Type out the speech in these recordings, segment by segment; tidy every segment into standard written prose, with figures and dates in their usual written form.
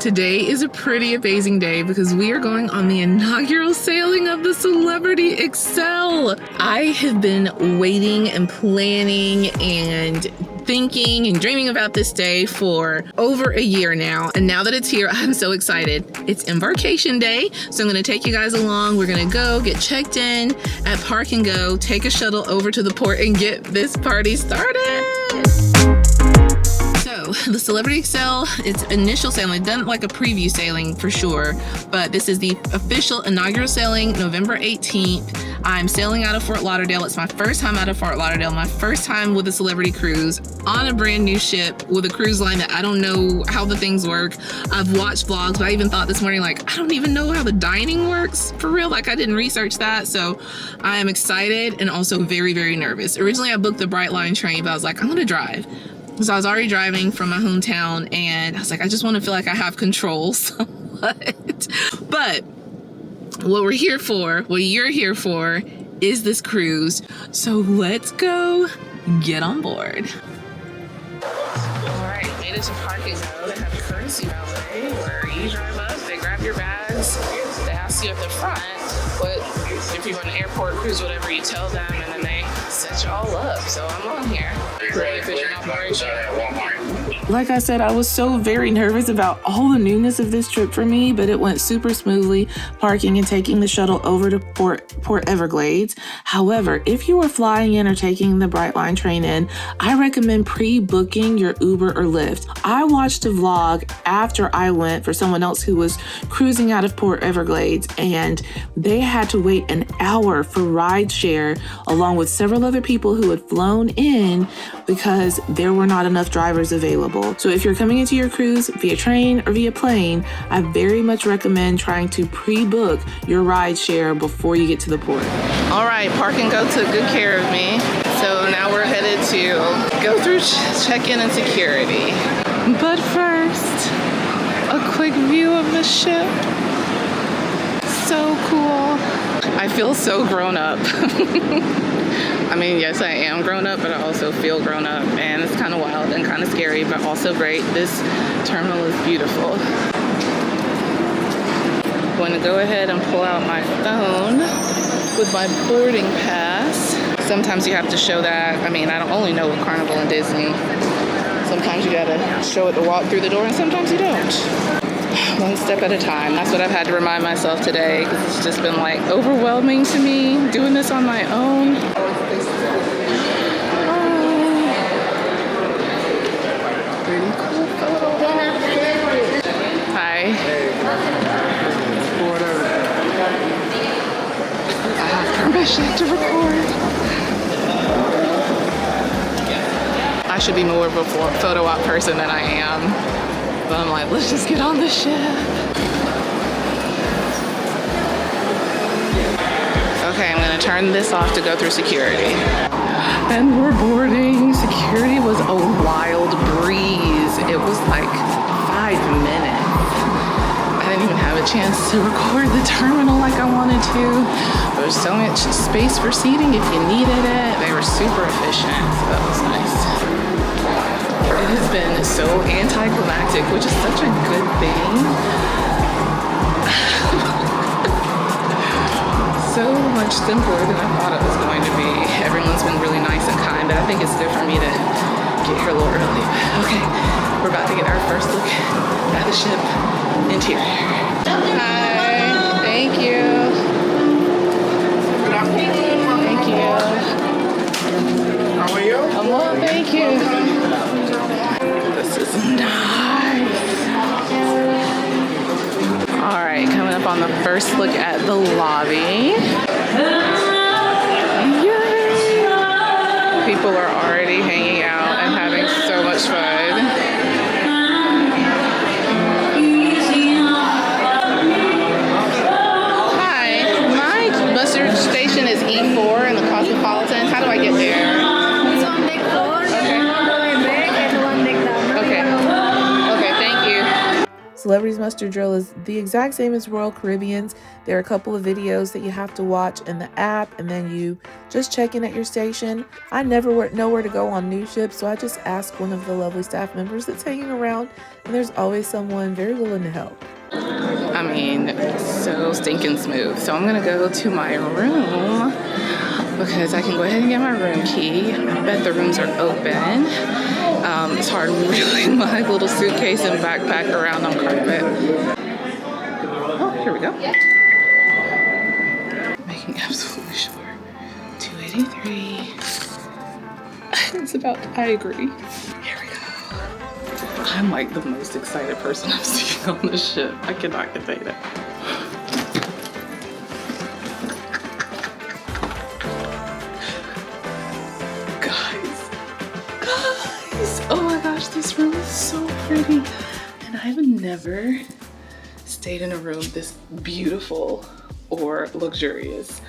Today is a pretty amazing day because we are going on the inaugural sailing of the Celebrity Xcel. I have been waiting and planning and thinking and dreaming about this day for over a year now. And now that it's here, I'm so excited. It's Embarkation Day, so I'm gonna take you guys along. We're gonna go get checked in at Park and Go, take a shuttle over to the port and get this party started. So the Celebrity Xcel, its initial sailing, done like a preview sailing for sure, but this is the official inaugural sailing, November 18th. I'm sailing out of Fort Lauderdale. It's my first time out of Fort Lauderdale, my first time with a celebrity cruise on a brand new ship with a cruise line that I don't know how the things work. I've watched vlogs, but I even thought this morning, like, I don't even know how the dining works for real. Like, I didn't research that. So I am excited and also very, very nervous. Originally, I booked the Brightline train, but I was like, I'm gonna drive. So I was already driving from my hometown and I was like, I just want to feel like I have control somewhat. But what we're here for, what you're here for, is this cruise. So let's go get on board. All right, made it to Park and Go. They have a courtesy valet where you drive up, they grab your bags, they ask you at the front what, if you want an airport cruise, whatever, you tell them, and then they set you all up. So I'm on here. Pretty efficient operation. Like I said, I was so very nervous about all the newness of this trip for me, but it went super smoothly, parking and taking the shuttle over to Port Everglades. However, if you are flying in or taking the Brightline train in, I recommend pre-booking your Uber or Lyft. I watched a vlog after I went for someone else who was cruising out of Port Everglades, and they had to wait an hour for rideshare along with several other people who had flown in because there were not enough drivers available. So if you're coming into your cruise via train or via plane, I very much recommend trying to pre-book your ride share before you get to the port. All right, Park and Go took good care of me. So now we're headed to go through check-in and security. But first, a quick view of the ship. So cool. I feel so grown up. I mean, yes, I am grown up, but I also feel grown up, and it's kind of wild and kind of scary, but also great. This terminal is beautiful. I'm going to go ahead and pull out my phone with my boarding pass. Sometimes you have to show that. I mean, I don't only know with Carnival and Disney. Sometimes you gotta show it to walk through the door, and sometimes you don't. One step at a time. That's what I've had to remind myself today, because it's just been like overwhelming to me doing this on my own. Pretty cool photo. Hi. I have permission to record. I should be more of a photo op person than I am. But I'm like, let's just get on the ship. Okay, I'm gonna turn this off to go through security. And we're boarding. Security was a wild breeze. It was like 5 minutes. I didn't even have a chance to record the terminal like I wanted to. There was so much space for seating if you needed it. They were super efficient, so that was nice. It has been so anticlimactic, which is such a good thing. So much simpler than I thought it was going to be. Everyone's been really nice and kind, but I think it's good for me to get here a little early. Okay, we're about to get our first look at the ship interior. Hi, thank you. Thank you. How are you? I'm well, thank you. This is nice. All right, coming up on the first look at the lobby. Yay! People are already hanging out and having so much fun. Hi, my bus station is E4 in the Cosmopolitan. How do I get there? It's on deck 4, Okay. on the way back, and one deck down. Okay. Okay, thank you. So Celebrity's muster drill is the exact same as Royal Caribbean's. There are a couple of videos that you have to watch in the app, and then you just check in at your station. I never know where to go on new ships, so I just ask one of the lovely staff members that's hanging around, and there's always someone very willing to help. I mean, so stinking smooth. So I'm gonna go to my room because I can go ahead and get my room key. I bet the rooms are open. It's hard wheeling my little suitcase and backpack around on carpet. Oh, here we go. Making absolutely sure. 283. It's about, I agree. Here we go. I'm like the most excited person I've seen on this ship. I cannot contain it. Oh my gosh, this room is so pretty. And I've never stayed in a room this beautiful or luxurious.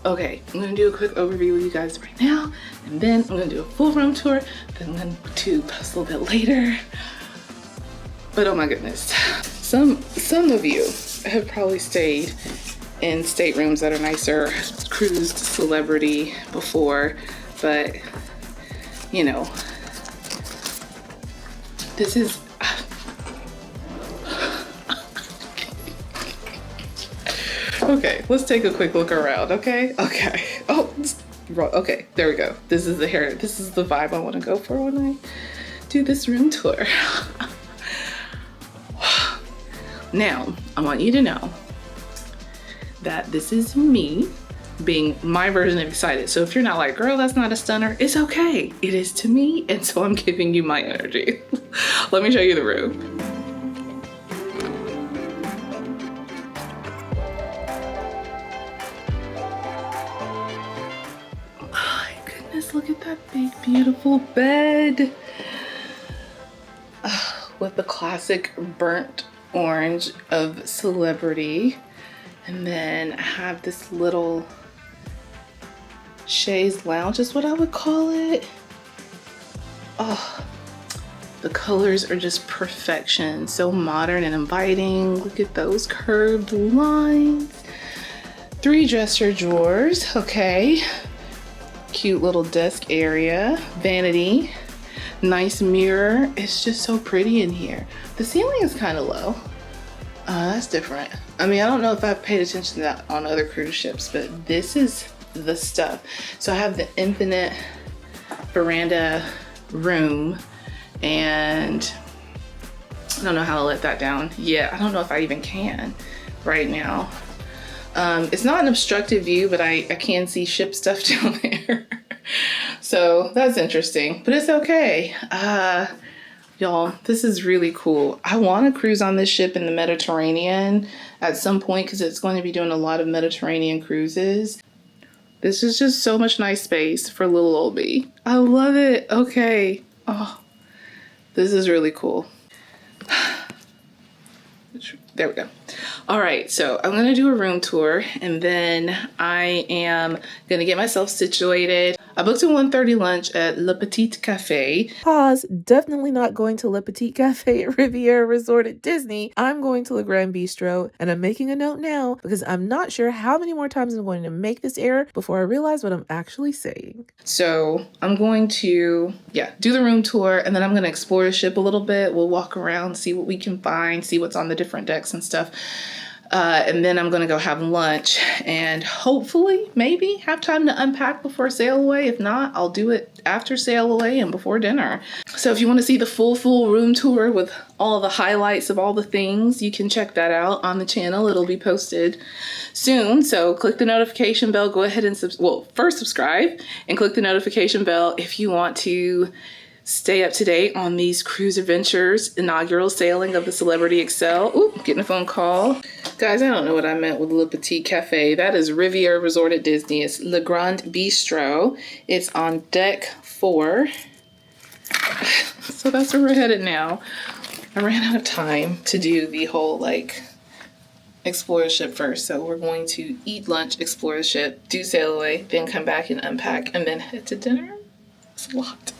Okay, I'm gonna do a quick overview with you guys right now, and then I'm gonna do a full room tour, then I'm gonna do post a little bit later. But oh my goodness, some of you have probably stayed in staterooms that are nicer, cruised Celebrity before, but you know, this is okay, let's take a quick look around. Okay. Oh, okay, there we go. This is the hair. This is the vibe I want to go for when I do this room tour. Now, I want you to know that this is me being my version of excited. So if you're not like, girl, that's not a stunner, it's okay. It is to me, and so I'm giving you my energy. Let me show you the room. My goodness, look at that big, beautiful bed. With the classic burnt orange of Celebrity. And then I have this little chaise lounge is what I would call it. Oh, the colors are just perfection. So modern and inviting. Look at those curved lines. 3 dresser drawers, okay. Cute little desk area, vanity, nice mirror. It's just so pretty in here. The ceiling is kind of low. That's different. I mean, I don't know if I've paid attention to that on other cruise ships, but this is the stuff. So I have the Infinite Veranda room, and I don't know how to let that down. Yeah, I don't know if I even can right now. It's not an obstructive view, but I can see ship stuff down there. So that's interesting, but it's okay. Y'all, this is really cool. I want to cruise on this ship in the Mediterranean at some point because it's going to be doing a lot of Mediterranean cruises. This is just so much nice space for little old me. I love it. Okay. Oh, this is really cool. There we go. All right, so I'm gonna do a room tour, and then I am gonna get myself situated. I booked a 1:30 lunch at Le Petit Cafe. Pause, definitely not going to Le Petit Cafe at Riviera Resort at Disney. I'm going to Le Grand Bistro, and I'm making a note now because I'm not sure how many more times I'm going to make this error before I realize what I'm actually saying. So I'm going to, do the room tour, and then I'm gonna explore the ship a little bit. We'll walk around, see what we can find, see what's on the different decks and stuff. And then I'm gonna go have lunch and hopefully maybe have time to unpack before sail away. If not, I'll do it after sail away and before dinner. So if you want to see the full room tour with all the highlights of all the things, you can check that out on the channel. It'll be posted soon. So click the notification bell, go ahead and first subscribe and click the notification bell if you want to stay up to date on these cruise adventures, inaugural sailing of the Celebrity Xcel. Ooh, getting a phone call. Guys, I don't know what I meant with Le Petit Cafe. That is Riviera Resort at Disney. It's Le Grand Bistro. It's on deck 4. So that's where we're headed now. I ran out of time to do the whole explore the ship first. So we're going to eat lunch, explore the ship, do sail away, then come back and unpack, and then head to dinner. It's a lot.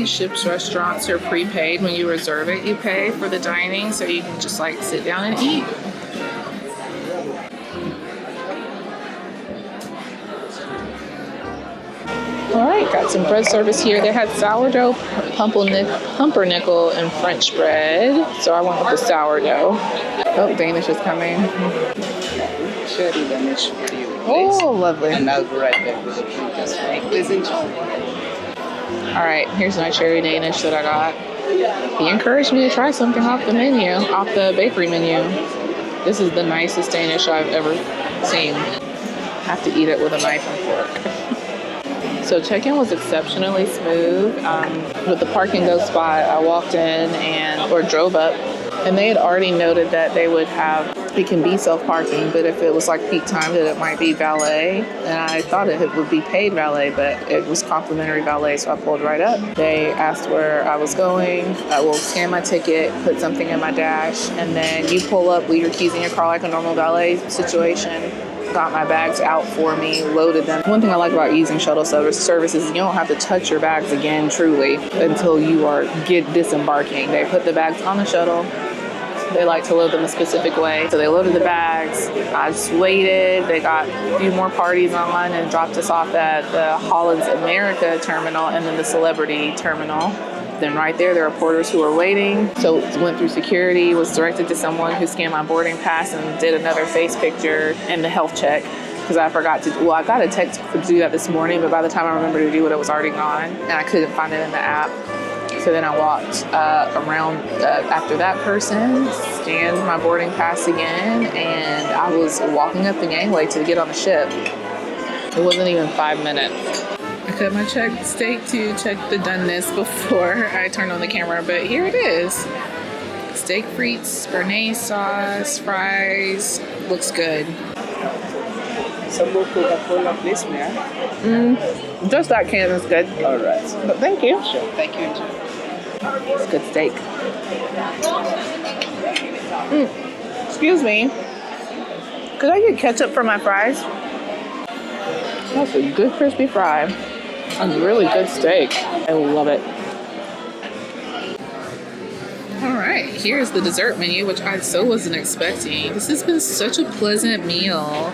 these ships restaurants are prepaid. When you reserve it, you pay for the dining, so you can just like sit down and eat. All right, got some bread service here. They had sourdough, pumpernickel, and French bread. So I went with the sourdough. Oh, Danish is coming. Cherry Danish for you. Oh, lovely. And I'll go right back with the drink as well. Please enjoy. All right, here's my cherry Danish that I got. He encouraged me to try something off the menu, off the bakery menu. This is the nicest Danish I've ever seen. Have to eat it with a knife and fork. So check-in was exceptionally smooth. With the park and go spot, I walked in or drove up, and they had already noted that they would have, it can be self-parking, but if it was like peak time, that it might be valet. And I thought it would be paid valet, but it was complimentary valet, so I pulled right up. They asked where I was going. I will scan my ticket, put something in my dash, and then you pull up, leave your keys in your car like a normal valet situation. Got my bags out for me, loaded them. One thing I like about using shuttle service is you don't have to touch your bags again, truly, until you are disembarking. They put the bags on the shuttle. They like to load them a specific way. So they loaded the bags. I just waited. They got a few more parties on and dropped us off at the Holland's America terminal and then the Celebrity terminal. Then right there were porters who were waiting. So went through security, was directed to someone who scanned my boarding pass and did another face picture and the health check. Because I forgot to, I got a text to do that this morning, but by the time I remembered to do it, it was already gone. And I couldn't find it in the app. So then I walked around after that person, scanned my boarding pass again, and I was walking up the gangway to get on the ship. It wasn't even 5 minutes. I cut my steak to check the doneness before I turned on the camera, but here it is. Steak frites, béarnaise sauce, fries, looks good. Some more Coca-Cola, please, ma'am. Just that can is good. All right. But thank you. Sure. Thank you. It's good steak. Excuse me. Could I get ketchup for my fries? That's a good crispy fry. And really good steak. I love it. All right, here's the dessert menu, which I so wasn't expecting. This has been such a pleasant meal.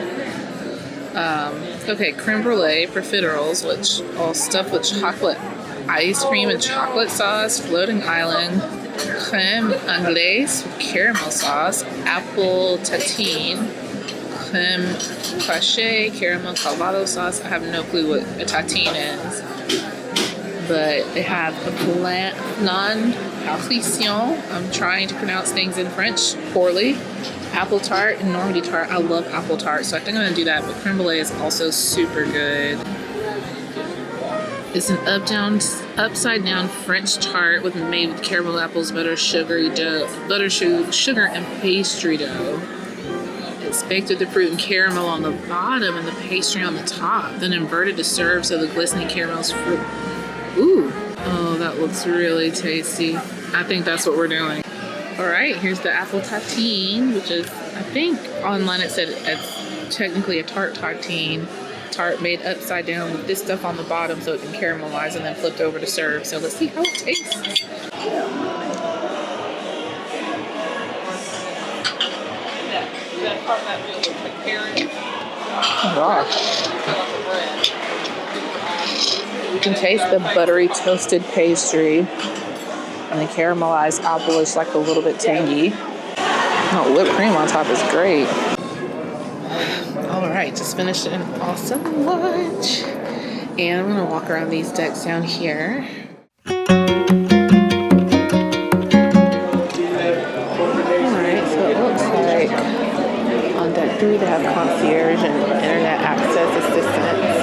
Okay, creme brulee profiteroles, which all stuffed with chocolate ice cream and chocolate sauce, floating island, creme anglaise with caramel sauce, apple tatine, creme fraiche, caramel calvados sauce. I have no clue what a tatine is, but they have a flan parisien. I'm trying to pronounce things in French poorly. Apple tart and Normandy tart. I love apple tart, so I think I'm gonna do that. But creme brulee is also super good. It's an upside down French tart made with caramel apples, sugar, and pastry dough. It's baked with the fruit and caramel on the bottom and the pastry on the top, then inverted to serve so the glistening caramel's fruit. Ooh, oh, that looks really tasty. I think that's what we're doing. All right, here's the apple tartine, which is, I think online it said it's technically a tartine. Tart made upside down with this stuff on the bottom so it can caramelize and then flipped over to serve. So let's see how it tastes. Oh gosh. You can taste the buttery toasted pastry and the caramelized apple is like a little bit tangy. Oh, whipped cream on top is great. All right, just finished an awesome lunch. And I'm gonna walk around these decks down here. All right, so it looks like on deck 3 they have concierge and internet access assistance.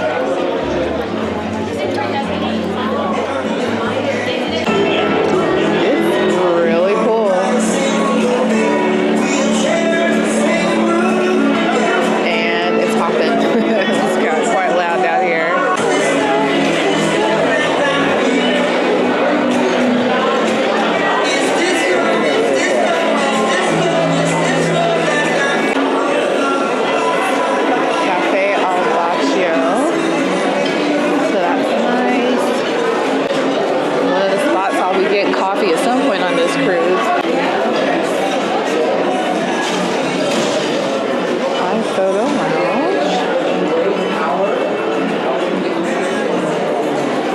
this cruise. Hi, photo lounge.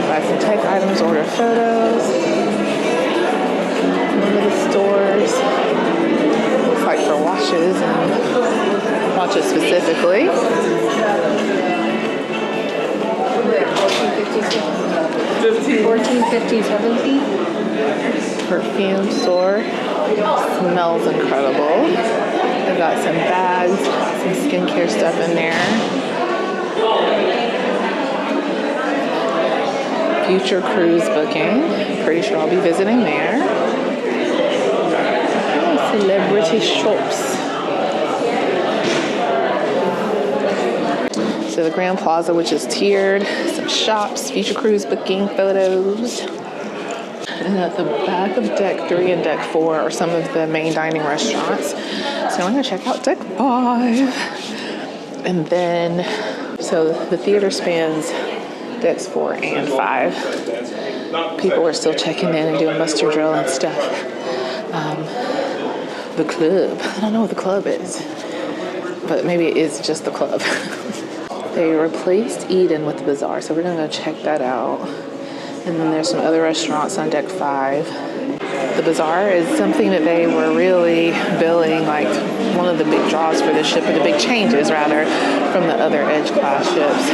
Buy some tech items, order photos. One of the stores. Looks like for watches and watches specifically. 14, 15, 17. Perfume store. Smells incredible. They've got some bags, some skincare stuff in there. Future cruise booking. Pretty sure I'll be visiting there. Celebrity shops. So the Grand Plaza, which is tiered, some shops, future cruise booking, photos. And at the back of deck 3 and deck 4 are some of the main dining restaurants. So I'm gonna check out deck 5. And then, so the theater spans decks 4 and 5. People are still checking in and doing muster drill and stuff. The club, I don't know what the club is, but maybe it is just the club. They replaced Eden with the Bazaar, so we're gonna go check that out. And then there's some other restaurants on deck 5. The Bazaar is something that they were really billing like one of the big draws for this ship, or the big changes rather, from the other Edge class ships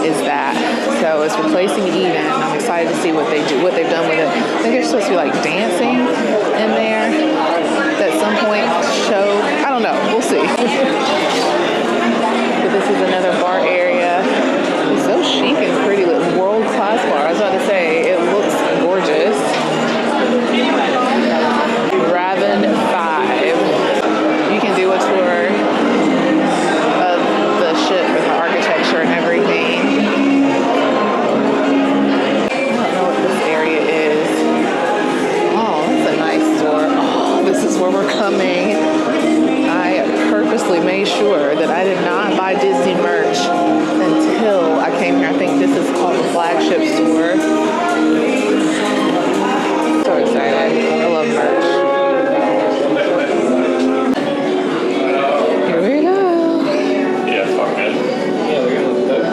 is that. So it's replacing Eden, and I'm excited to see what they've done with it. I think there's supposed to be like dancing in there at some point show. I don't know, we'll see. But this is another bar area. It's so chic and pretty, world-class bar. I was about to say, it looks gorgeous. Raven 5. You can do a tour of the ship with the architecture and everything. I don't know what this area is. Oh, that's a nice store. Oh, this is where we're coming. I purposely made sure that I did not buy Disney merch until I came here. I think this is called the flagship store. So excited. I love merch. Here we go. Yeah, fuck it. Yeah, they're gonna look good.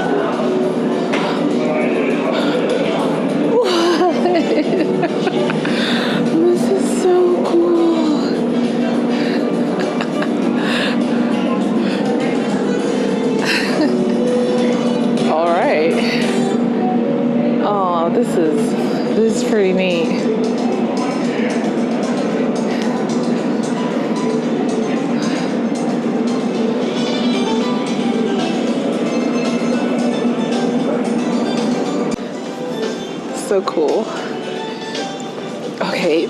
This is so cool. All right. Oh, this is pretty neat. So cool. Okay.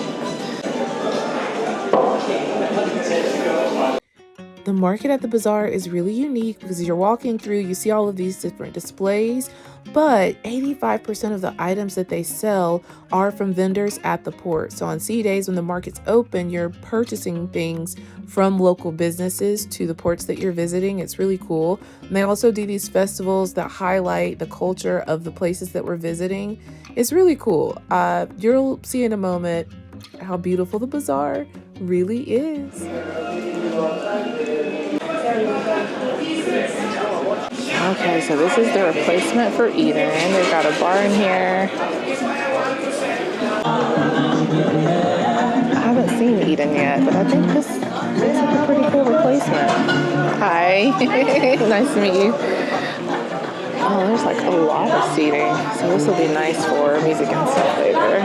The market at the Bazaar is really unique because you're walking through, you see all of these different displays, but 85% of the items that they sell are from vendors at the port. So on sea days when the market's open, you're purchasing things from local businesses to the ports that you're visiting. It's really cool. And they also do these festivals that highlight the culture of the places that we're visiting. It's really cool. You'll see in a moment how beautiful the Bazaar really is. Okay, so this is the replacement for Eden. They've got a bar in here. I haven't seen Eden yet, but I think this is a pretty cool replacement. Hi, nice to meet you. Oh, there's like a lot of seating, so this will be nice for music and stuff later.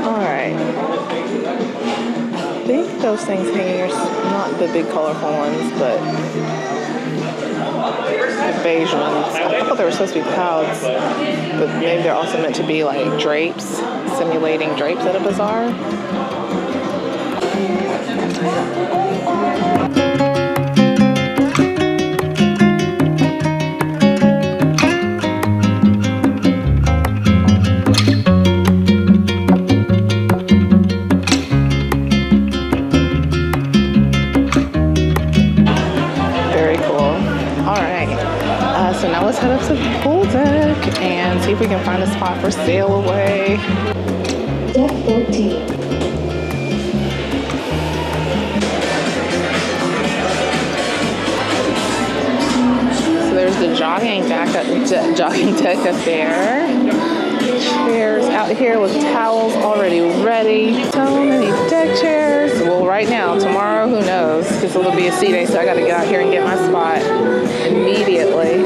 Alright. I think those things hanging are not the big colorful ones, but the beige ones. I thought they were supposed to be clouds, but maybe they're also meant to be like drapes, simulating drapes at a bazaar. So now let's head up to pool deck and see if we can find a spot for sail away. Deck 14. So there's the jogging deck up there. Chairs out here with towels already ready. So many deck chairs. Well, right now, tomorrow, who knows? Because it'll be a sea day, so I gotta get out here and get my spot immediately.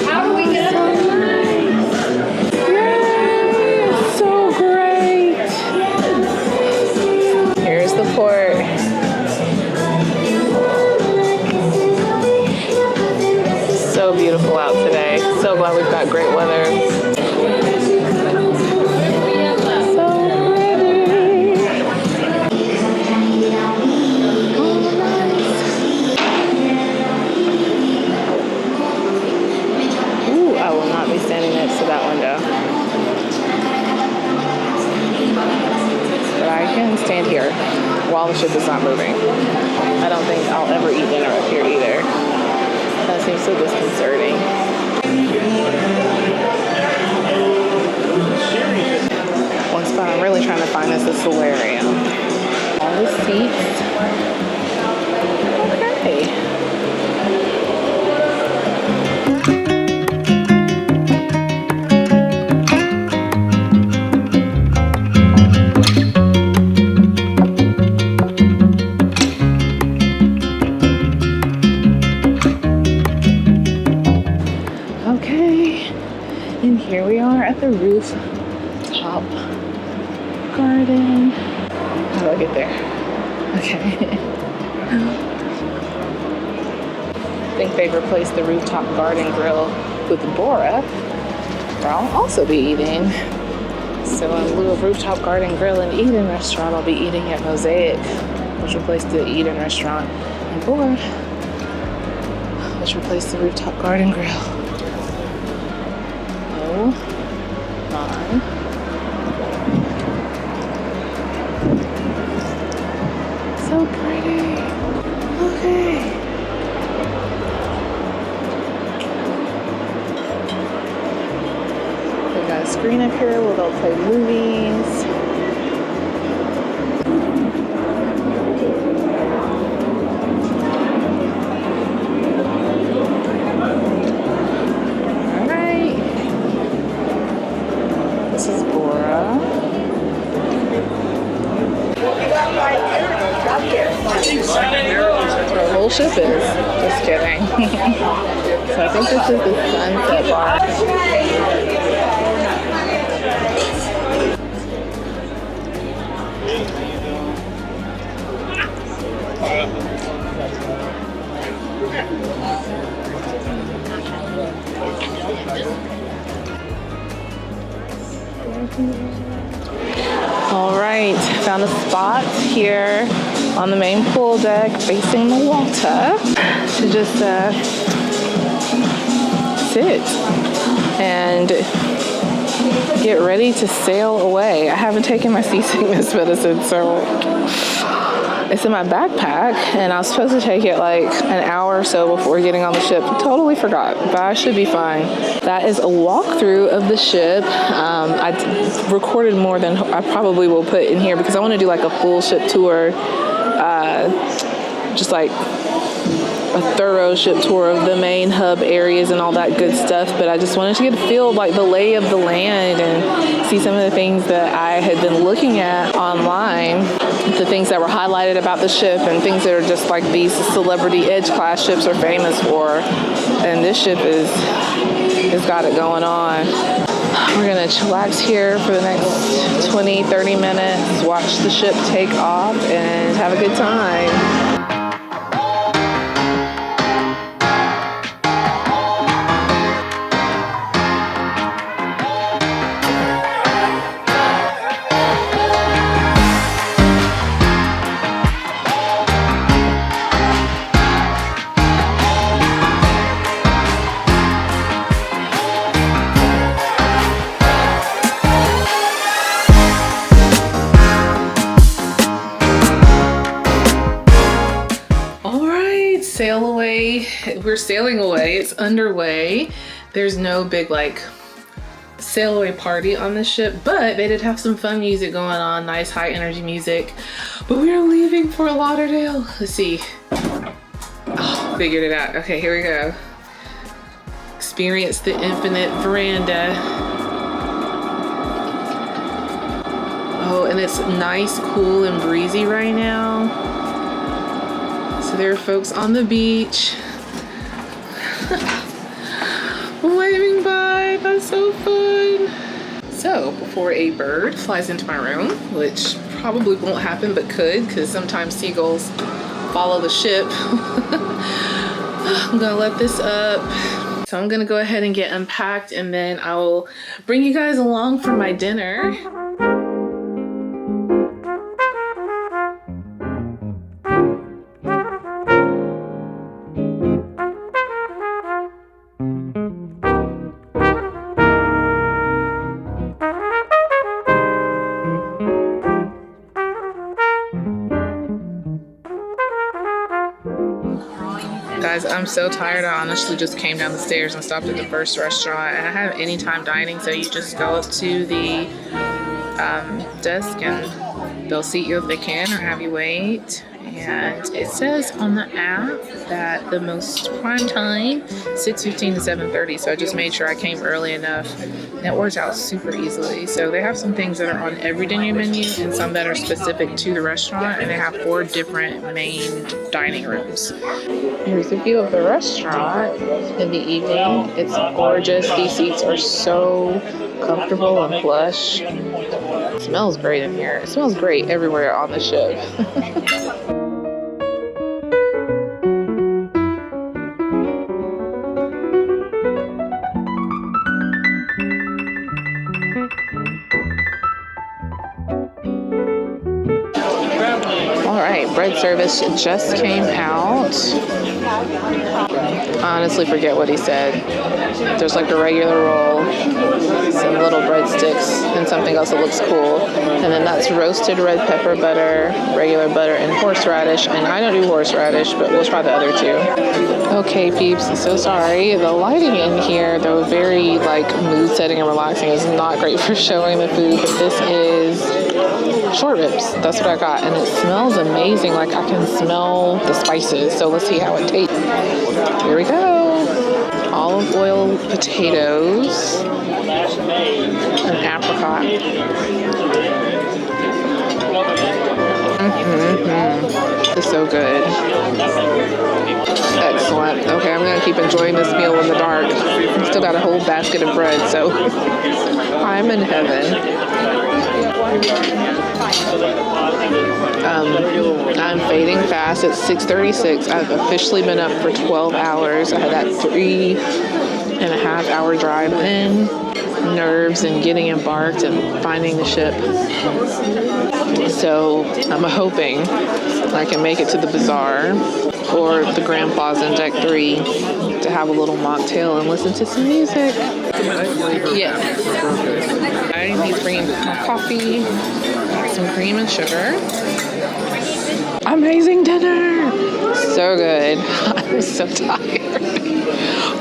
How do we get it? Yay! So great. Here's the port. So beautiful out today. So glad we've got great weather. Stand here while the ship is not moving. I don't think I'll ever eat dinner up here either. That seems so disconcerting. One spot I'm really trying to find is the Solarium. All the seats. Okay. The rooftop garden. How do I get there? Okay. I think they've replaced the rooftop garden grill with Bora, where I'll also be eating. So in lieu of rooftop garden grill and Eden restaurant, I'll be eating at Mosaic, which replaced the Eden restaurant, and Bora, which replaced the rooftop garden grill. Oh. So pretty. Okay. We've got a screen up here where they'll play movies. The whole ship is. Just kidding. So I think this is the sunset bar. All right, found a spot here on the main pool deck facing the water to just sit and get ready to sail away. I haven't taken my seasickness medicine, so it's in my backpack, and I was supposed to take it like an hour or so before getting on the ship. Totally forgot, but I should be fine. That is a walkthrough of the ship. I recorded more than I probably will put in here because I want to do like a full ship tour, just like a thorough ship tour of the main hub areas and all that good stuff. But I just wanted to get a feel of like the lay of the land and see some of the things that I had been looking at online, the things that were highlighted about the ship and things that are just like these Celebrity Edge class ships are famous for. And this ship has got it going on. We're gonna chillax here for the next 20-30 minutes, watch the ship take off, and have a good time. Sail away. We're sailing away. It's underway. There's no big like sail away party on this ship, but they did have some fun music going on, nice high energy music. But we are leaving Fort Lauderdale. Let's see. Oh, figured it out. Okay, here we go. Experience the Infinite Veranda. Oh, and it's nice, cool, and breezy right now. So there are folks on the beach. Waving bye, that's so fun. So before a bird flies into my room, which probably won't happen but could, because sometimes seagulls follow the ship, I'm gonna let this up. So I'm gonna go ahead and get unpacked, and then I will bring you guys along for my dinner. Guys, I'm so tired. I honestly just came down the stairs and stopped at the first restaurant, and I have anytime dining, so you just go up to the desk and they'll seat you if they can or have you wait. And it says on the app that the most prime time 6:15 to 7:30, so I just made sure I came early enough, and it works out super easily. So they have some things that are on every dinner menu and some that are specific to the restaurant, and they have 4 different main dining rooms. Here's a view of the restaurant in the evening. It's gorgeous. These seats are so comfortable and plush. It smells great in here. It smells great everywhere on the ship. Bread service just came out. Honestly, forget what he said. There's like a regular roll, some little breadsticks, and something else that looks cool. And then that's roasted red pepper butter, regular butter, and horseradish. And I don't do horseradish, but we'll try the other 2. Okay, peeps, so sorry. The lighting in here, though very like mood setting and relaxing, is not great for showing the food, but this is short ribs. That's what I got, and it smells amazing. Like I can smell the spices, so let's see how it tastes. Here we go. Olive oil potatoes and apricot. It's so good. Excellent. Okay, I'm gonna keep enjoying this meal in the dark. Still got a whole basket of bread, so I'm in heaven. I'm fading fast. It's 6:36. I've officially been up for 12 hours. I had that 3.5-hour drive in. Nerves and getting embarked and finding the ship. So I'm hoping I can make it to the Bazaar or the Grand Plaza in Deck 3 to have a little mocktail and listen to some music. Yes. He's bringing my coffee, some cream and sugar. Amazing dinner! So good. I'm so tired.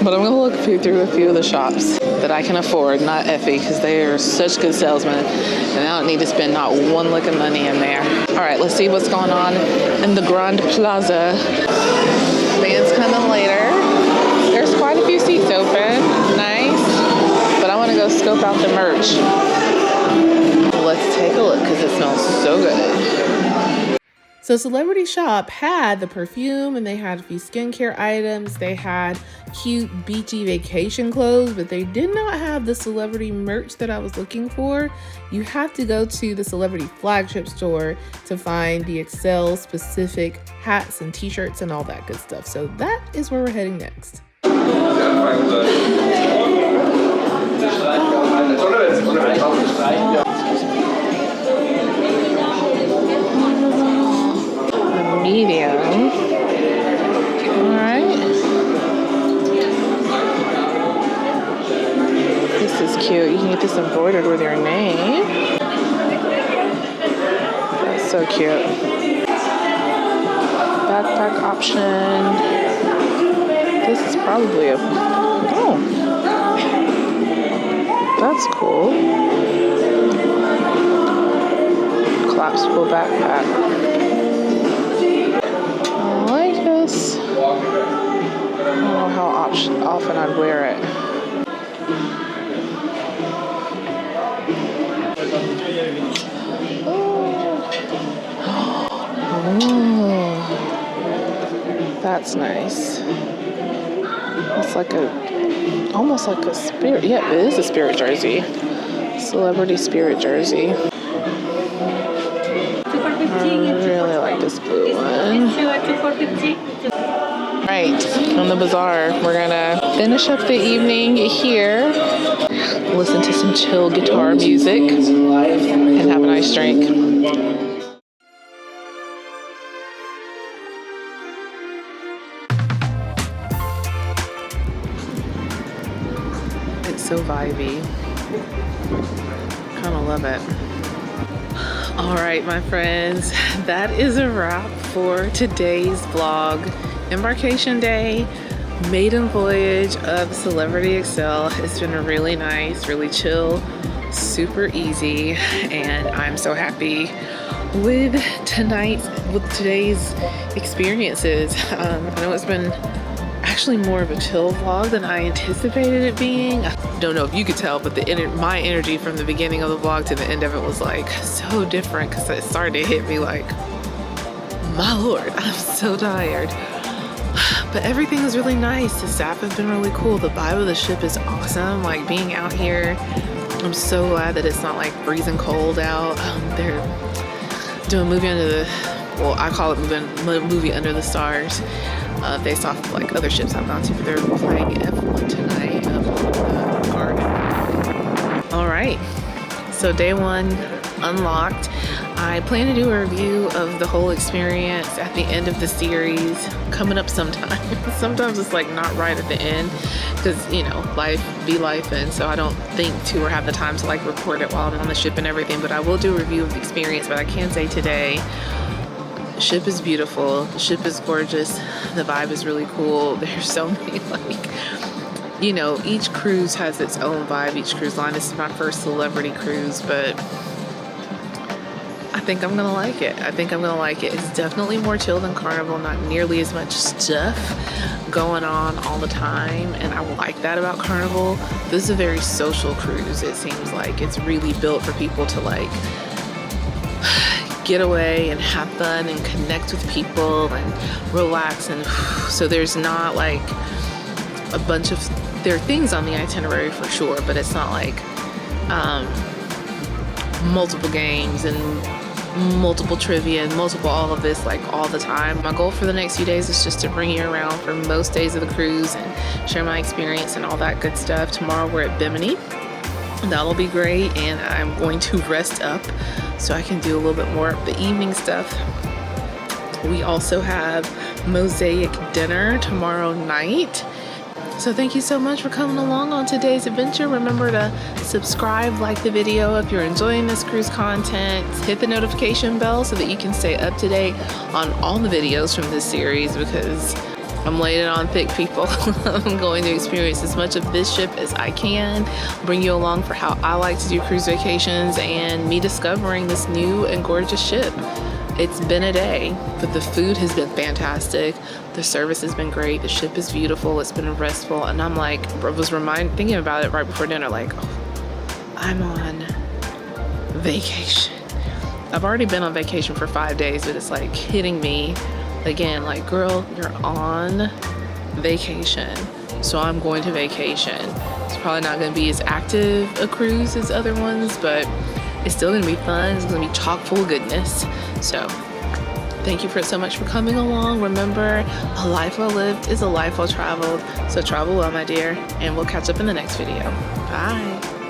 But I'm gonna look through a few of the shops that I can afford, not Effie, because they are such good salesmen, and I don't need to spend not one lick of money in there. All right, let's see what's going on in the Grand Plaza. Band's coming later. There's quite a few seats open. Nice. But I want to go scope out the merch. Let's take a look because it smells so good. So Celebrity Shop had the perfume, and they had a few skincare items. They had cute beachy vacation clothes, but they did not have the celebrity merch that I was looking for. You have to go to the Celebrity flagship store to find the Xcel specific hats and t-shirts and all that good stuff. So that is where we're heading next. Medium. All right. This is cute. You can get this embroidered with your name. That's so cute. Backpack option. This is probably a... Oh. That's cool. Collapsible backpack. I like this. I don't know how often I'd wear it. Oh, that's nice. It's like almost like a spirit. Yeah, it is a spirit jersey. Celebrity spirit jersey. I really like this blue one. Right, on the Bazaar, we're gonna finish up the evening here, listen to some chill guitar music, and have a nice drink. It's so vibey. Kind of love it. All right, my friends, that is a wrap for today's vlog. Embarkation day, maiden voyage of Celebrity Xcel. It's been really nice, really chill, super easy, and I'm so happy with today's experiences. I know it's been actually more of a chill vlog than I anticipated it being. I don't know if you could tell, but my energy from the beginning of the vlog to the end of it was like so different, because it started to hit me like, my lord, I'm so tired. But everything is really nice. The staff has been really cool. The vibe of the ship is awesome. Like being out here, I'm so glad that it's not like freezing cold out. They're doing a movie well, I call it movie Under the Stars, based off of like other ships I've gone to, but they're playing F1 tonight up in the garden. All right, so day one unlocked. I plan to do a review of the whole experience at the end of the series coming up sometime. Sometimes it's like not right at the end, because you know, life be life, and so I don't think to or have the time to like record it while I'm on the ship and everything. But I will do a review of the experience. But I can say today, the ship is beautiful, the ship is gorgeous, the vibe is really cool. There's so many like, you know, each cruise has its own vibe, each cruise line. This is my first celebrity cruise, but I think I'm gonna like it. I think I'm gonna like it. It's definitely more chill than Carnival, not nearly as much stuff going on all the time, and I like that about Carnival. This is a very social cruise. It seems like it's really built for people to like get away and have fun and connect with people and relax, and so there's not like a bunch of, there are things on the itinerary for sure, but it's not like multiple games and multiple trivia and multiple all of this like all the time. My goal for the next few days is just to bring you around for most days of the cruise and share my experience and all that good stuff. Tomorrow we're at Bimini. That'll be great, and I'm going to rest up so I can do a little bit more of the evening stuff. We also have Mosaic dinner tomorrow night. So thank you so much for coming along on today's adventure. Remember to subscribe, like the video if you're enjoying this cruise content. Hit the notification bell so that you can stay up to date on all the videos from this series, because I'm laying it on thick, people. I'm going to experience as much of this ship as I can, bring you along for how I like to do cruise vacations and me discovering this new and gorgeous ship. It's been a day, but the food has been fantastic. The service has been great. The ship is beautiful. It's been restful. And I'm like, I was thinking about it right before dinner, like, oh, I'm on vacation. I've already been on vacation for 5 days, but it's like hitting me again, like, girl, you're on vacation. So I'm going to vacation. It's probably not going to be as active a cruise as other ones, but it's still gonna be fun. It's gonna be chock full of goodness. So thank you so much for coming along. Remember, a life well lived is a life well traveled. So travel well, my dear, and we'll catch up in the next video. Bye.